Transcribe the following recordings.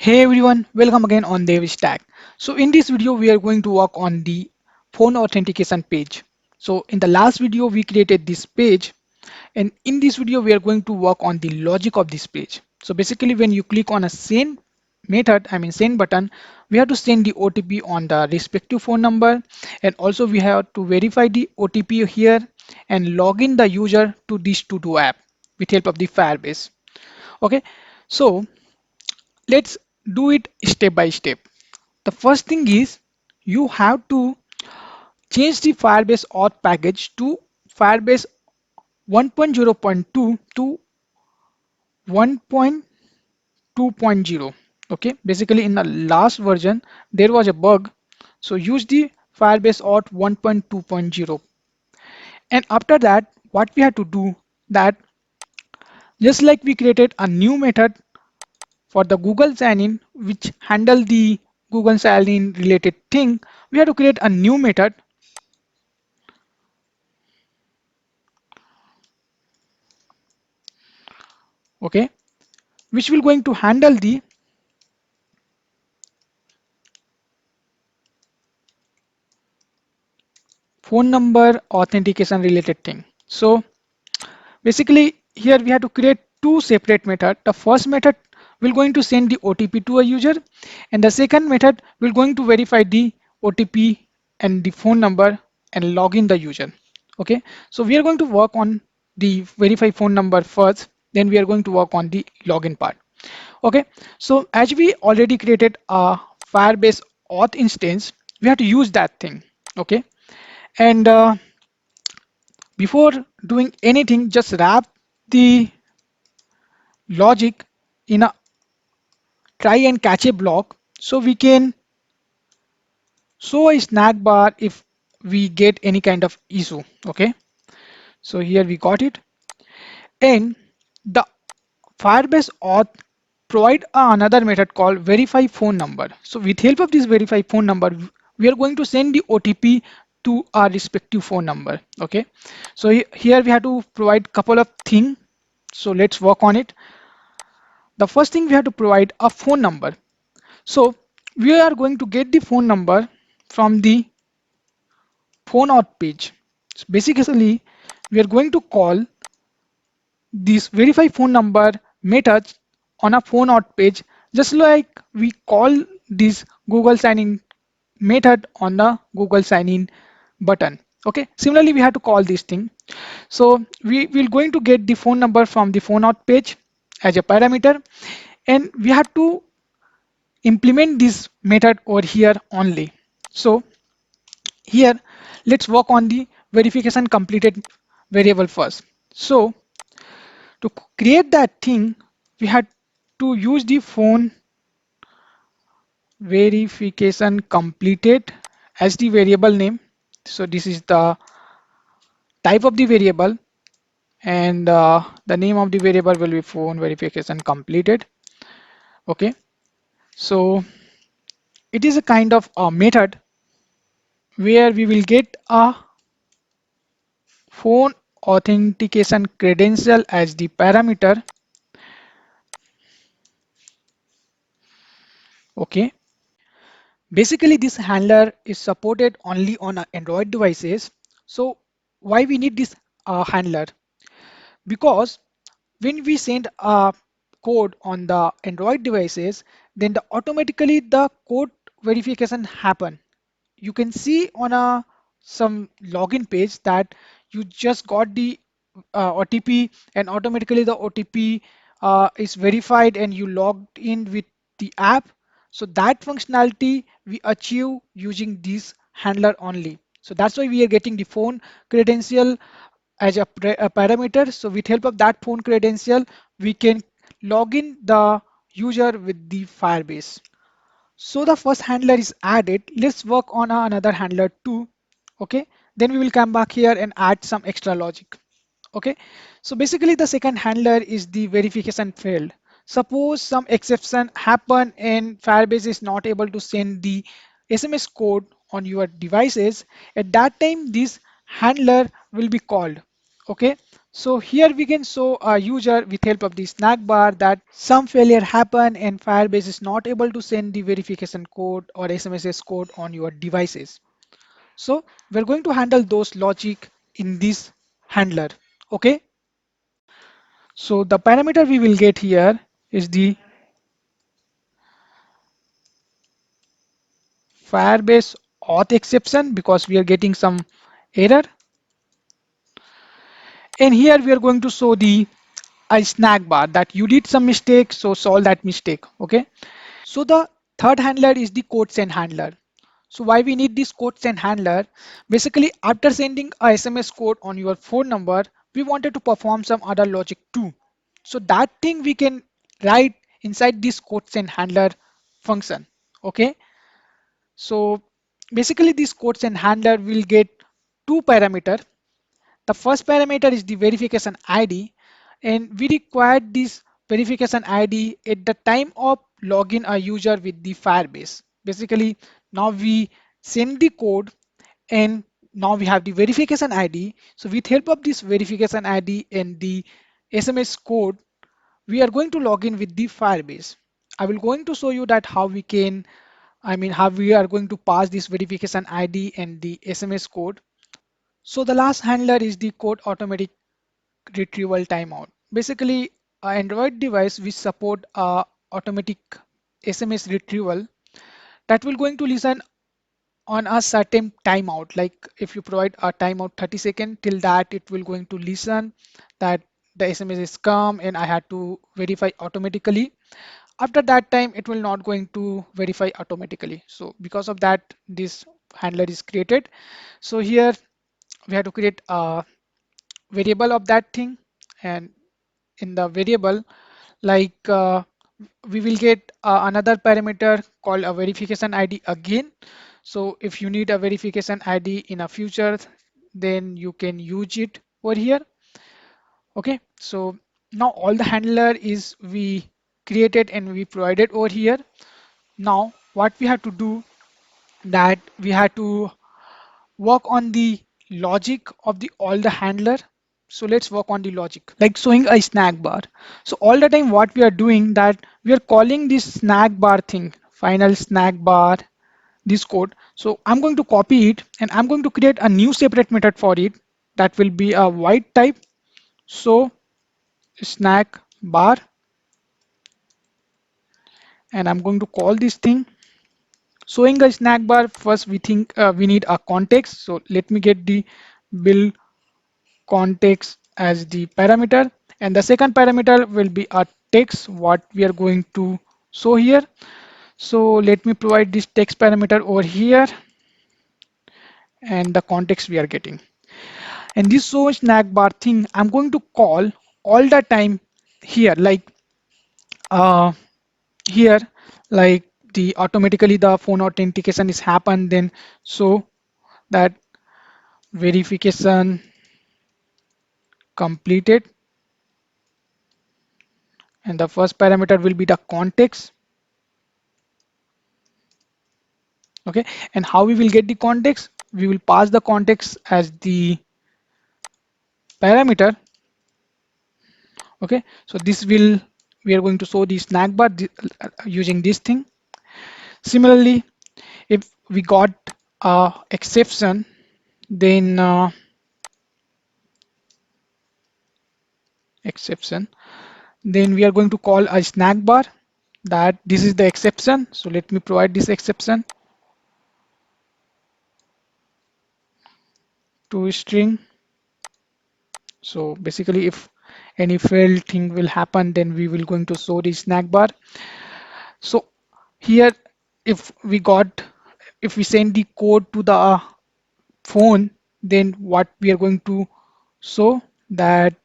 Hey everyone, welcome again on David Stack. So in this video, we are going to work on the phone authentication page. So in the last video, we created this page, and in this video, we are going to work on the logic of this page. So basically, when you click on a send method, send button, we have to send the OTP on the respective phone number, and also we have to verify the OTP here and log in the user to this Todo app with help of the Firebase. Okay, so let's do it step by step. The first thing is you have to change the Firebase auth package to Firebase 1.0.2 to 1.2.0. Okay, basically in the last version there was a bug, so use the Firebase auth 1.2.0. And after that, what we have to do that, just like we created a new method for the Google sign-in which handle the Google sign-in related thing, we have to create a new method, okay, which will going to handle the phone number authentication related thing. So basically here we have to create two separate methods. The first method will going to send the OTP to a user, and the second method will going to verify the OTP and the phone number and log in the user. Okay, so we are going to work on the verify phone number first, then we are going to work on the login part. Okay, so as we already created a Firebase auth instance, we have to use that thing. Okay, and before doing anything, just wrap the logic in a try and catch a block so we can show a snack bar if we get any kind of issue. Okay, so here we got it, and the Firebase auth provide another method called verify phone number. So with help of this verify phone number, we are going to send the OTP to our respective phone number. Okay, so here we have to provide couple of things. So let's work on it. The first thing, we have to provide a phone number. So we are going to get the phone number from the phone auth page. So basically, we are going to call this verify phone number method on a phone auth page, just like we call this Google sign in method on the Google sign in button. Okay, similarly we have to call this thing. So we will going to get the phone number from the phone auth page as a parameter, and we have to implement this method over here only. So here let's work on the verification completed variable first. So to create that thing, we had to use the phone verification completed as the variable name. So this is the type of the variable, and the name of the variable will be phone verification completed. Okay, so it is a kind of a method where we will get a phone authentication credential as the parameter. Okay, basically this handler is supported only on Android devices. So why we need this handler? Because when we send a code on the Android devices, then automatically the code verification happen. You can see on a some login page that you just got the OTP, and automatically the OTP is verified and you logged in with the app. So that functionality we achieve using this handler only. So that's why we are getting the phone credential as a parameter. So with help of that phone credential, we can log in the user with the Firebase. So the first handler is added. Let's work on another handler too. Okay, then we will come back here and add some extra logic. Okay, so basically the second handler is the verification failed. Suppose some exception happen and Firebase is not able to send the SMS code on your devices. At that time, this handler will be called. Okay, So here we can show a user with help of the snack bar that some failure happen and Firebase is not able to send the verification code or SMSS code on your devices. So we're going to handle those logic in this handler. Okay. So the parameter we will get here is the Firebase auth exception because we are getting some error. And here we are going to show the a snack bar that you did some mistake, so solve that mistake. Okay. So the third handler is the code send handler. So why we need this code send handler? Basically, after sending a SMS code on your phone number, we wanted to perform some other logic too. So that thing we can write inside this code send handler function. Okay. So basically this code send handler will get two parameter. The first parameter is the verification ID, and we require this verification ID at the time of login a user with the Firebase. Basically, now we send the code and now we have the verification ID. So with help of this verification ID and the SMS code, we are going to log in with the Firebase. I will going to show you that how we can, how we are going to pass this verification ID and the SMS code. So the last handler is the code automatic retrieval timeout. Basically, an Android device which support automatic SMS retrieval that will going to listen on a certain timeout. Like if you provide a timeout 30 seconds till that it will going to listen that the SMS is come and I had to verify automatically. After that time, it will not going to verify automatically. So because of that, this handler is created. So here we have to create a variable of that thing, and in the variable like we will get another parameter called a verification ID again. So if you need a verification ID in a future, then you can use it over here. Okay, so now all the handler is we created and we provided over here. Now what we have to do, that we have to work on the logic of the all the handler. So let's work on the logic like showing a snack bar. So all the time what we are doing, that we are calling this snack bar thing, final snack bar, this code. So I'm going to copy it and I'm going to create a new separate method for it that will be a void type. So snack bar, and I'm going to call this thing showing a snack bar. First we think we need a context, so let me get the build context as the parameter, and the second parameter will be a text what we are going to show here. So let me provide this text parameter over here and the context we are getting, and this show snack bar thing I'm going to call all the time here, like uh, here like the automatically the phone authentication is happened, then so that verification completed, and the first parameter will be the context. Okay, and how we will get the context, we will pass the context as the parameter. Okay, so this will, we are going to show the snack bar using this thing. Similarly, if we got exception, then exception then we are going to call a snack bar that this is the exception. So let me provide this exception to string. So basically if any failed thing will happen, then we will going to show the snack bar. So here if we got, if we send the code to the phone, then what we are going to show that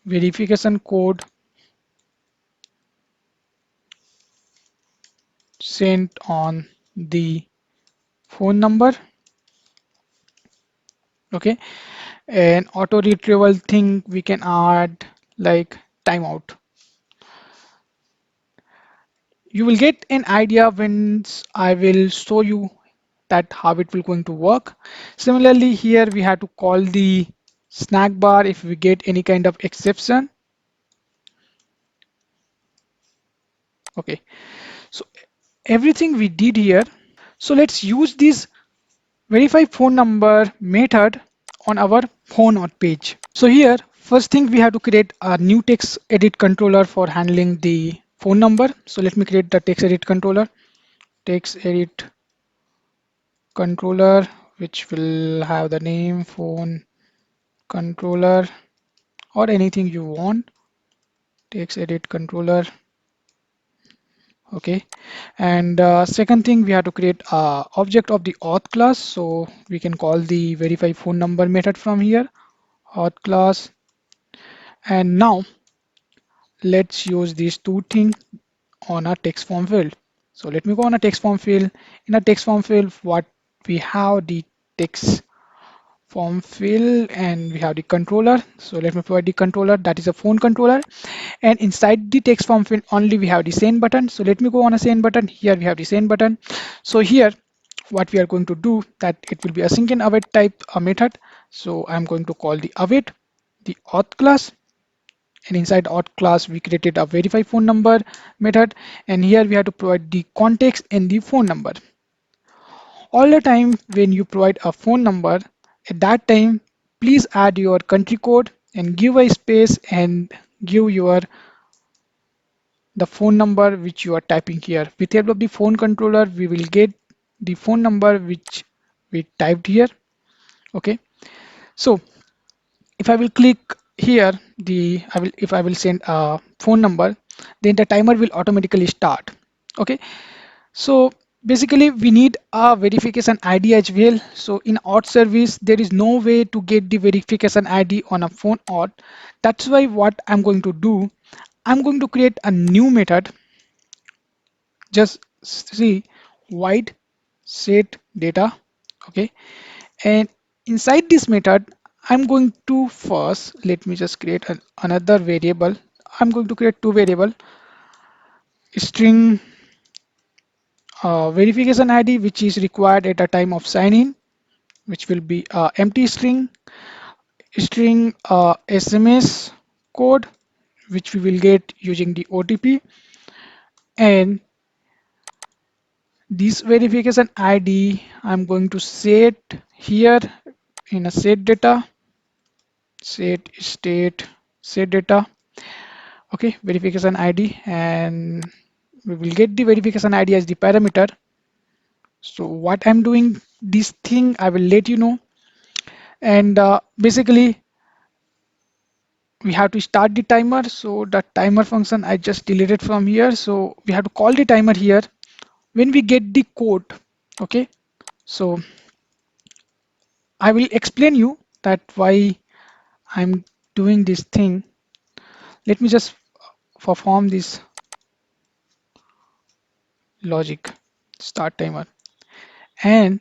verification code sent on the phone number. Okay, and auto retrieval thing we can add like timeout. You will get an idea when I will show you that how it will going to work. Similarly, here we have to call the snack bar if we get any kind of exception. Okay, so everything we did here. So let's use this verify phone number method on our phone or page. So here, first thing we have to create a new text edit controller for handling the phone number. So let me create the text edit controller, text edit controller, which will have the name phone controller or anything you want. Text edit controller. Okay, and second thing we have to create a object of the auth class, so we can call the verify phone number method from here, auth class. And now let's use these two things on a text form field. So let me go on a text form field. In a text form field, what we have the text form field and we have the controller. So let me provide the controller, that is a phone controller, and inside the text form field only we have the send button. So let me go on a send button. Here we have the send button. So here what we are going to do, that it will be async and await type a method. So I'm going to call the await the auth class, and inside auth class we created a verify phone number method, and here we have to provide the context and the phone number. All the time when you provide a phone number, at that time please add your country code and give a space and give your the phone number which you are typing here. With help of the phone controller we will get the phone number which we typed here. Okay, so if I will click here, if I will send a phone number, then the timer will automatically start. Okay, so basically we need a verification ID as well. So in auth service there is no way to get the verification ID on a phone auth. That's why what I'm going to do, I'm going to create a new method. Just see void set data. Okay, and inside this method I'm going to first, let me just create another variable. I'm going to create two variable, string verification ID which is required at a time of sign in, which will be empty string, SMS code which we will get using the OTP, and this verification ID I'm going to set here in a set data, set state set data. Okay, verification ID, and we will get the verification ID as the parameter. So what I'm doing this thing I will let you know, and basically we have to start the timer. So the timer function I just deleted from here, so we have to call the timer here when we get the code. Okay, so I will explain you that why I'm doing this thing. Let me just perform this logic, start timer, and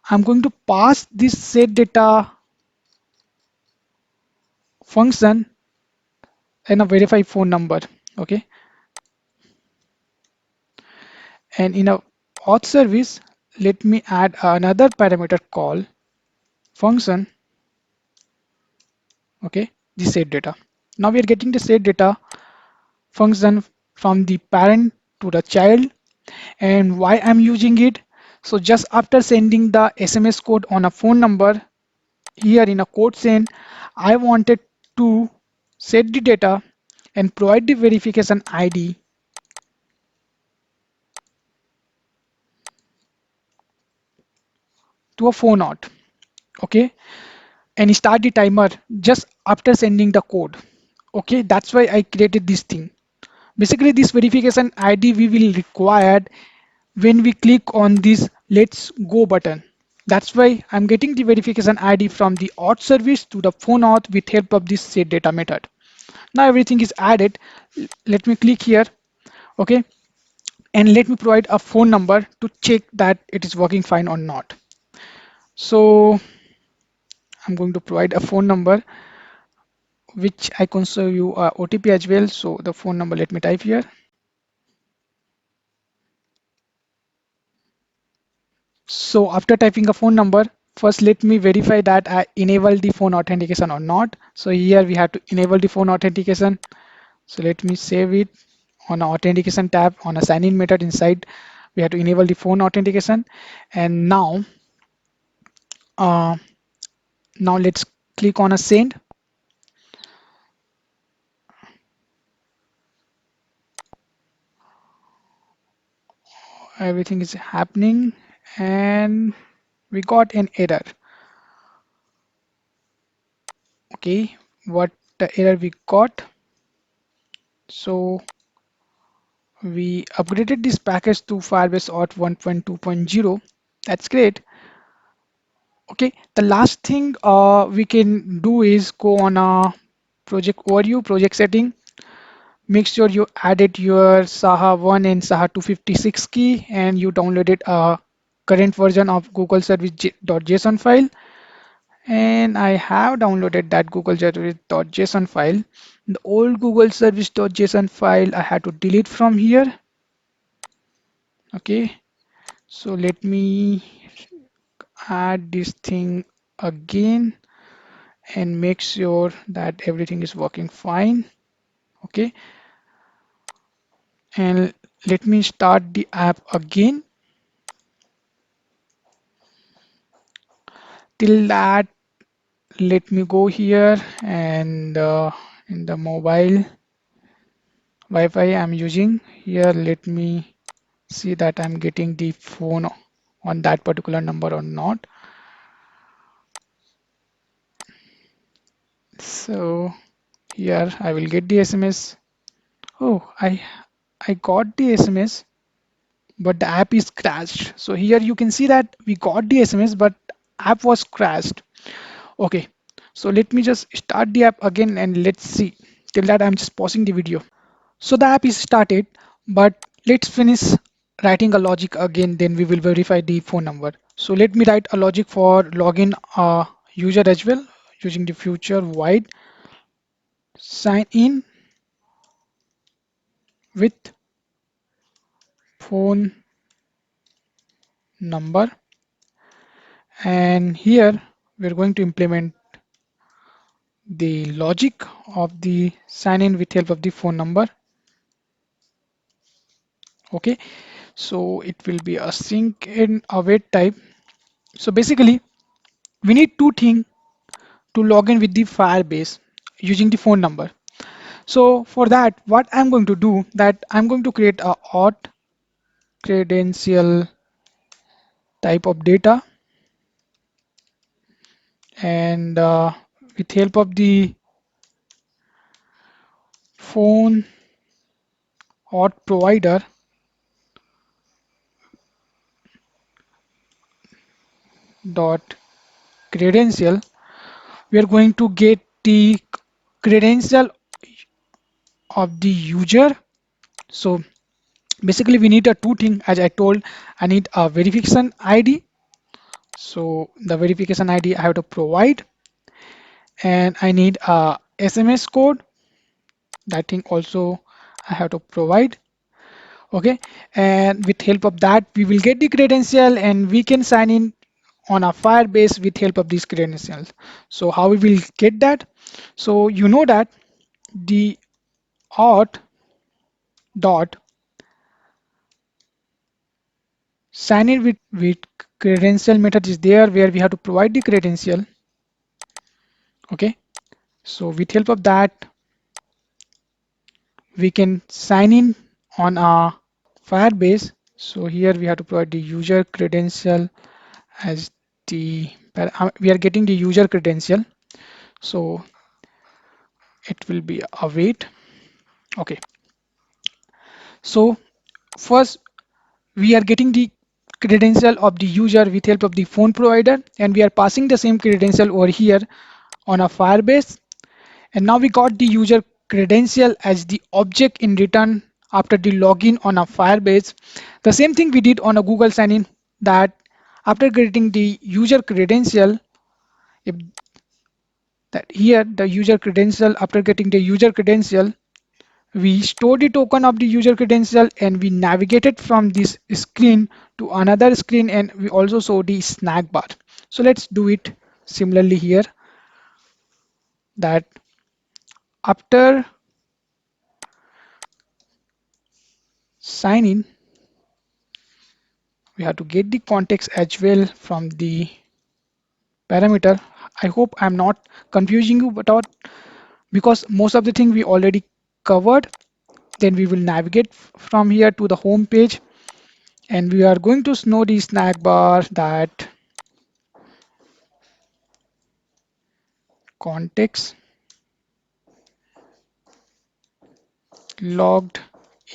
I'm going to pass this set data function and a verify phone number. Okay, and in a auth service let me add another parameter called function. Okay, the set data. Now we are getting the set data function from the parent to the child. And why I'm using it, so just after sending the SMS code on a phone number, here in a code send I wanted to set the data and provide the verification ID to a phone auth. Okay, and start the timer just after sending the code. Okay, that's why I created this thing. Basically this verification ID we will require when we click on this let's go button. That's why I'm getting the verification ID from the auth service to the phone auth with help of this set data method. Now everything is added. Let me click here. Okay, and let me provide a phone number to check that it is working fine or not. So I'm going to provide a phone number which I can show you OTP as well. So the phone number, let me type here. So after typing a phone number, first let me verify that I enable the phone authentication or not. So here we have to enable the phone authentication. So let me save it on our authentication tab on a sign in method inside. We have to enable the phone authentication. And uh, now let's click on a send. Everything is happening and we got an error. Okay, what the error we got? So we upgraded this package to Firebase Auth 1.2.0. That's great. Okay, the last thing we can do is go on a project overview, project setting. Make sure you added your Saha 1 and Saha 256 key and you downloaded a current version of Google Service.json file. And I have downloaded that Google Service.json file. The old Google Service.json file I had to delete from here. Okay, so let me add this thing again and make sure that everything is working fine. Okay, and let me start the app again. Till that, let me go here and in the mobile Wi-Fi I'm using here, let me see that I'm getting the phone on that particular number or not. So here I will get the SMS. Oh, I got the SMS, but the app is crashed. So here you can see that we got the SMS, but app was crashed. Okay, so let me just start the app again and let's see. Till that I'm just pausing the video. So the app is started, but let's finish writing a logic again, then we will verify the phone number. So let me write a logic for login user as well using the future void sign in with phone number. And here we're going to implement the logic of the sign in with help of the phone number. Okay, so it will be a sync and await type. So basically we need two things to log in with the Firebase using the phone number. So for that, what I'm going to do that I'm going to create a auth credential type of data, and with help of the phone auth provider dot credential, we are going to get the credential of the user. So basically we need a two thing, as I told. I need a verification ID. So the verification ID I have to provide, and I need a SMS code. That thing also I have to provide. Okay, and with help of that we will get the credential and we can sign in on our Firebase with help of these credentials. So how we will get that? So you know that the auth dot sign in with credential method is there where we have to provide the credential. Okay, so with help of that we can sign in on our Firebase. So here we have to provide the user credential as the we are getting the user credential, so it will be await. Okay, so first we are getting the credential of the user with help of the phone provider, and we are passing the same credential over here on a Firebase. And now we got the user credential as the object in return after the login on a Firebase. The same thing we did on a Google sign-in, that after getting the user credential, if that here the user credential, after getting the user credential, we store the token of the user credential and we navigated from this screen to another screen and we also saw the snack bar. So let's do it similarly here, that after sign in, we have to get the context as well from the parameter. I hope I'm not confusing you, but not, because most of the thing we already covered. Then we will navigate from here to the home page, and we are going to know the snack bar that context logged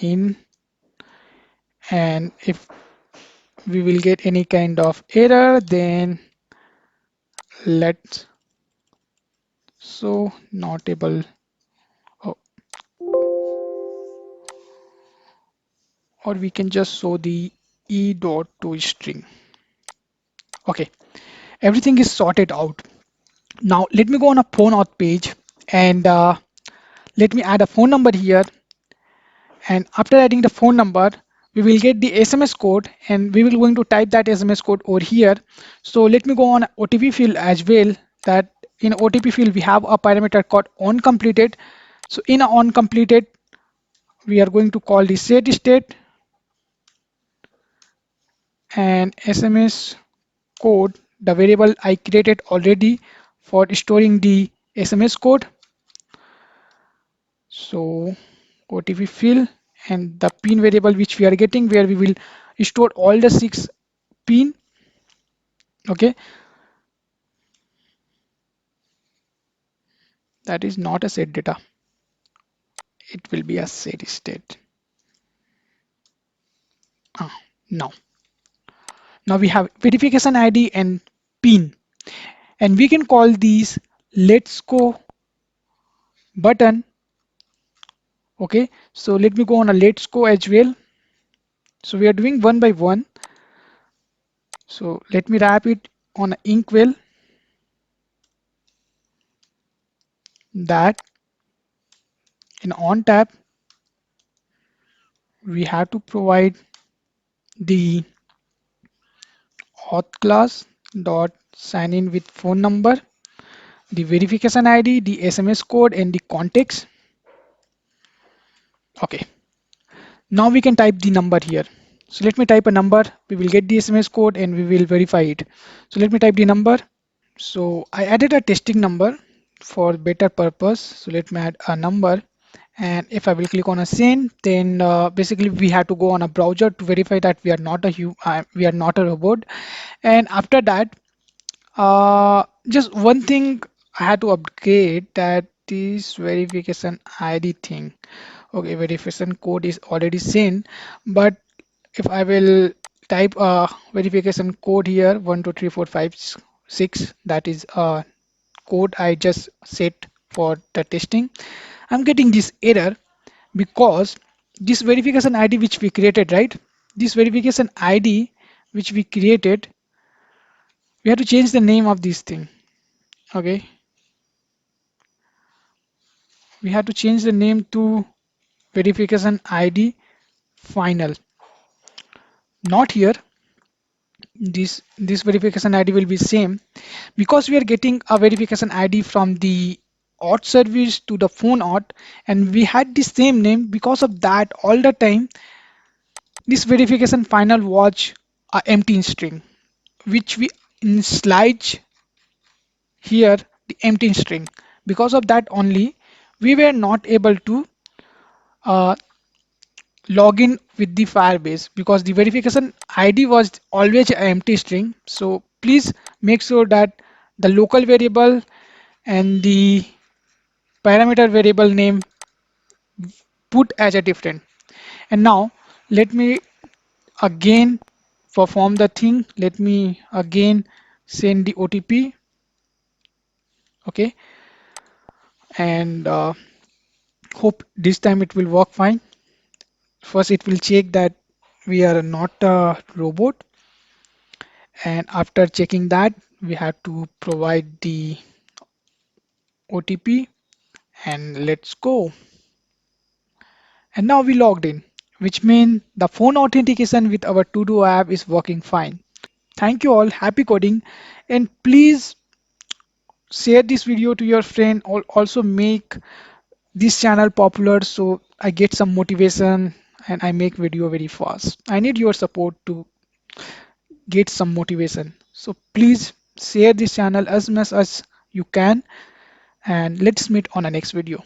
in, and if we will get any kind of error, then let's so not able, oh, or we can just show the e dot to string. Okay, everything is sorted out. Now let me go on a phone auth page, and let me add a phone number here, and after adding the phone number we will get the SMS code, and we will going to type that SMS code over here. So let me go on OTP field as well, that in OTP field we have a parameter called onCompleted. So in a onCompleted we are going to call the set state and SMS code, the variable I created already for storing the SMS code. So OTP field and the pin variable which we are getting, where we will store all the 6 pin. Okay, that is not a set data, it will be a set state. Ah, now we have verification ID and pin, and we can call these let's go button. Okay, so let me go on a let's go as well. So we are doing one by one. So let me wrap it on an inkwell, that in on tab we have to provide the auth class dot sign in with phone number, the verification ID, the SMS code, and the context. Okay, now we can type the number here. So let me type a number, we will get the SMS code and we will verify it. So let me type the number. So I added a testing number for better purpose. So let me add a number, and if I will click on a send, then basically we have to go on a browser to verify that we are not we are not a robot. And after that, just one thing I had to upgrade, that this verification ID thing. Okay, verification code is already sent, but if I will type a verification code here, 123456, that is a code I just set for the testing, I'm getting this error because this verification ID which we created, right? This verification ID which we created, we have to change the name of this thing. Okay, we have to change the name to verification ID final. Not here, this verification ID will be same, because we are getting a verification ID from the auth service to the phone auth, and we had the same name. Because of that, all the time this verification final was a empty string, which we initialize here the empty string. Because of that only we were not able to uh, log in with the Firebase, because the verification ID was always an empty string. So please make sure that the local variable and the parameter variable name put as a different. And now let me again perform the thing. Let me again send the OTP. Okay, and hope this time it will work fine. First it will check that we are not a robot, and after checking that we have to provide the OTP, and let's go. And now we logged in. which means the phone authentication with our Todo app is working fine. Thank you all, happy coding, and please share this video to your friend. Also make this channel popular so I get some motivation and I make video very fast. I need your support to get some motivation. So please share this channel as much as you can, and let's meet on the next video.